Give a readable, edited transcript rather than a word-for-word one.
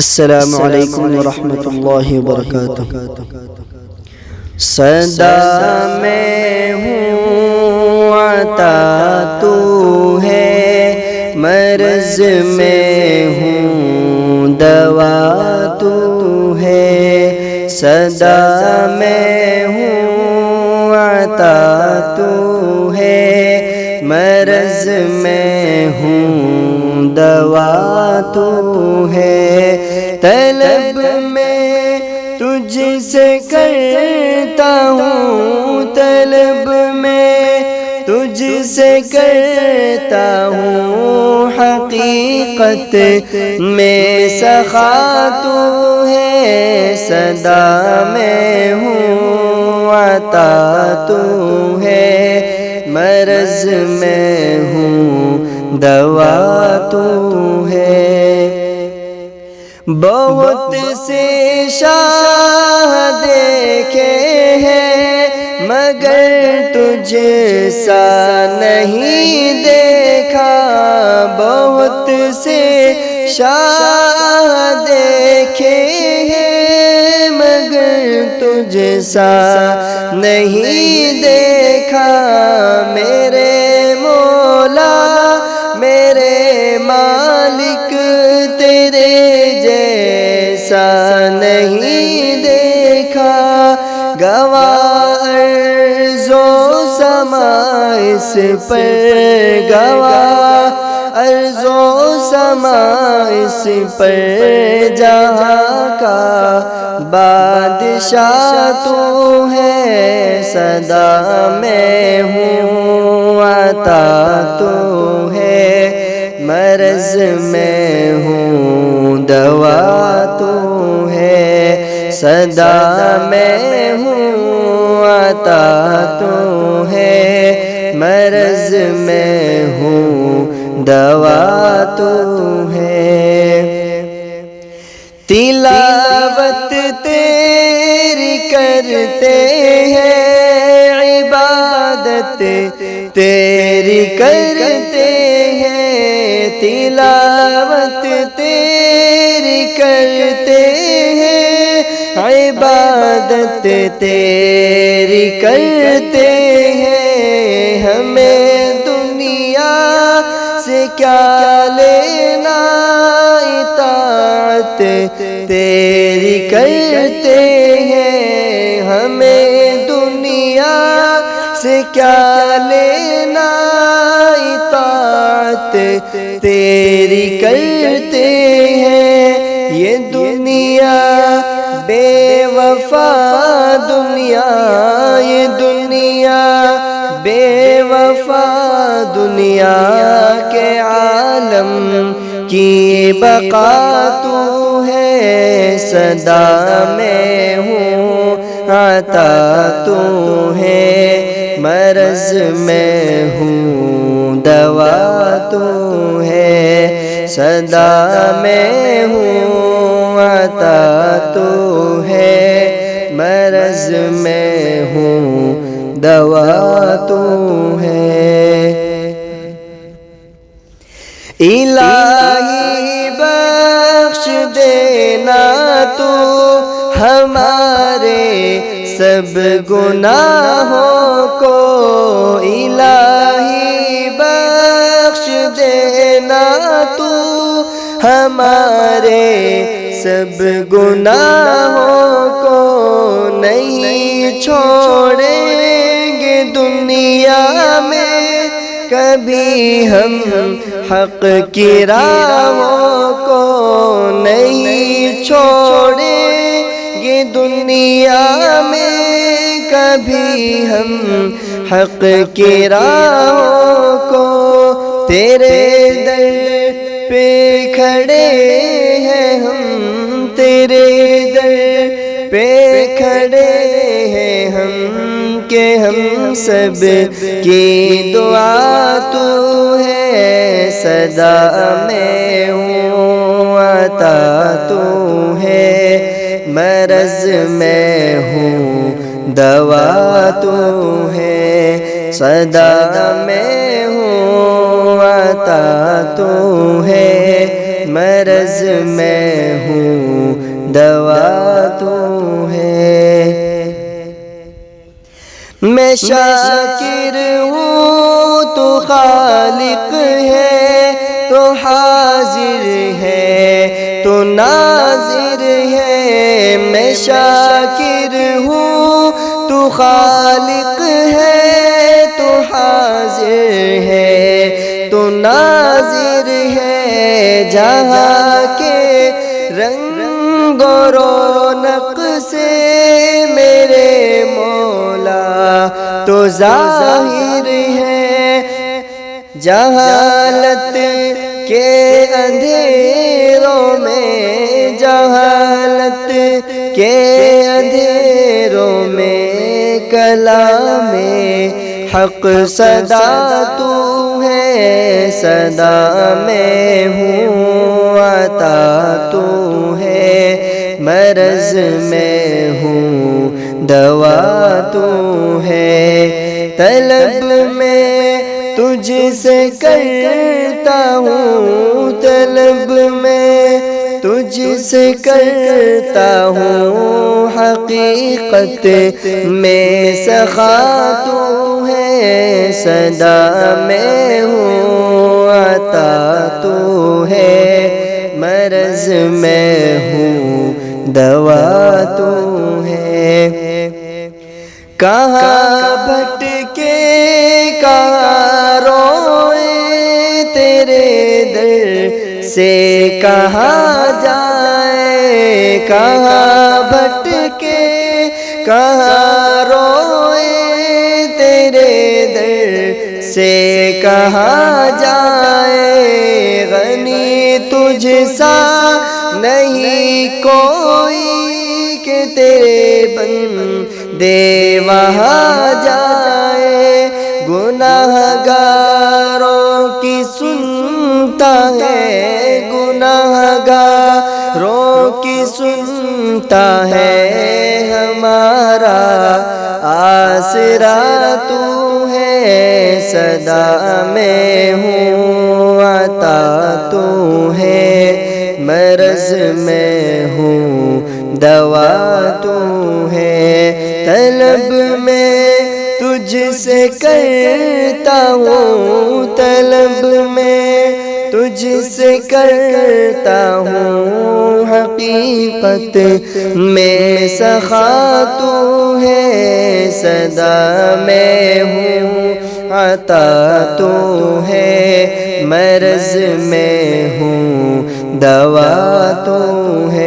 السلام علیکم ورحمۃ اللہ وبرکاتہ۔ صدا میں ہوں عطا تو ہے، مرض میں ہوں دوا تو ہے۔ صدا میں ہوں عطا تو ہے، مرض میں ہوں دوا تو ہے۔ طلب میں تجھ سے کرتا ہوں، طلب میں تجھ سے کرتا ہوں، حقیقت میں سخا تو ہے۔ صدا میں ہوں عطا تو ہے، مرض میں ہوں دوا تو ہے۔ بہت سے شاہ دیکھے ہیں، مگر تجھ سا نہیں دیکھا۔ بہت سے شاہ دیکھے ہیں، مگر تجھ سا نہیں دیکھا۔ میرے مولا میرے مالک، تیرے جیسا نہیں دیکھا۔ گواہ ارض و سماء اس پر، گواہ ارض و سماء اس پر، جہاں کا بادشاہ تو ہے۔ صدا میں ہوں عطا تو ہے، مرض میں ہوں دوا تو ہے۔ صدا میں ہوں عطا تو ہے، مرض میں ہوں دوا تو ہے۔ تلاوت تیری کرتے ہیں، عبادت تیری کرتے ہیں، تلاوت تیری کرتے ہیں، عبادت تیری کرتے ہیں۔ ہمیں دنیا سے کیا لینا، اطاعت تیری کرتے ہیں۔ ہمیں دنیا سے کیا لینا، اطاعت تیری کرتے ہیں۔ یہ دنیا بے وفا دنیا، یہ دنیا بے وفا دنیا کے عالم کی بقا تو ہے۔ صدا میں ہوں عطا تو ہے، مرض میں ہوں دوا تو ہے۔ صدا میں ہوں عطا تو ہے، مرض میں ہوں دوا تو ہے۔ الہی بخش دینا تو ہمارے سب گناہوں کو، الہی بخش دینا تو ہمارے سب گناہوں کو۔ نہیں چھوڑیں گے دنیا میں کبھی ہم حق کی راہوں کو، نہیں چھوڑیں گے دنیا میں کبھی ہم حق کی راہوں کو۔ تیرے در پہ کھڑے ہیں ہم، تیرے در پہ کھڑے ہیں ہم، کہ ہم سب کی دعا تو ہے۔ صدا میں ہوں عطا تو ہے، مرض میں ہوں دوا تو ہے۔ صدا میں ہوں عطا تو ہے، مرض میں ہوں تو ہے۔ میں شاکر ہوں تو خالق ہے، تو حاضر ہے تو ناظر ہے۔ میں شاکر ہوں تو خالق ہے، تو حاضر ہے تو ناظر ہے۔ جہاں کے رنگ و رونق سے میرے مولا تو ظاہر ہے۔ جہالت کے اندھیروں میں، جہالت کے اندھیروں میں کلام حق صدا تو ہے، صدا میں ہوں عطا تو ہے، مرض میں ہوں دوا تو ہے۔ طلب میں تجھ سے کرتا ہوں، طلب میں تجھ سے کرتا ہوں، حقیقت میں سخا تو ہے، صدا میں ہوں عطا تو ہے، مرض میں ہوں دوا تو ہے۔ کہاں بھٹکے کہاں روئے تیرے در سے کہاں جائے، کہاں بھٹکے کہاں روئے تیرے در سے کہاں جائے۔ غنی تجھ سا نہیں کوئی کہ تیرے بندے وہاں جائے، گناہ گاروں کی سنتا ہے، گناہ گاروں کی سنتا ہے، ہمارا آسرا تو ہے، صدا میں ہوں عطا تو ہے، مرض میں ہوں دوا تو ہے۔ طلب میں تجھ سے کرتا ہوں، طلب میں تجھ سے کرتا ہوں، حقیقت میں سخا تو ہے، صدا میں ہوں عطا تو ہے، مرض میں ہوں دوا تو ہے۔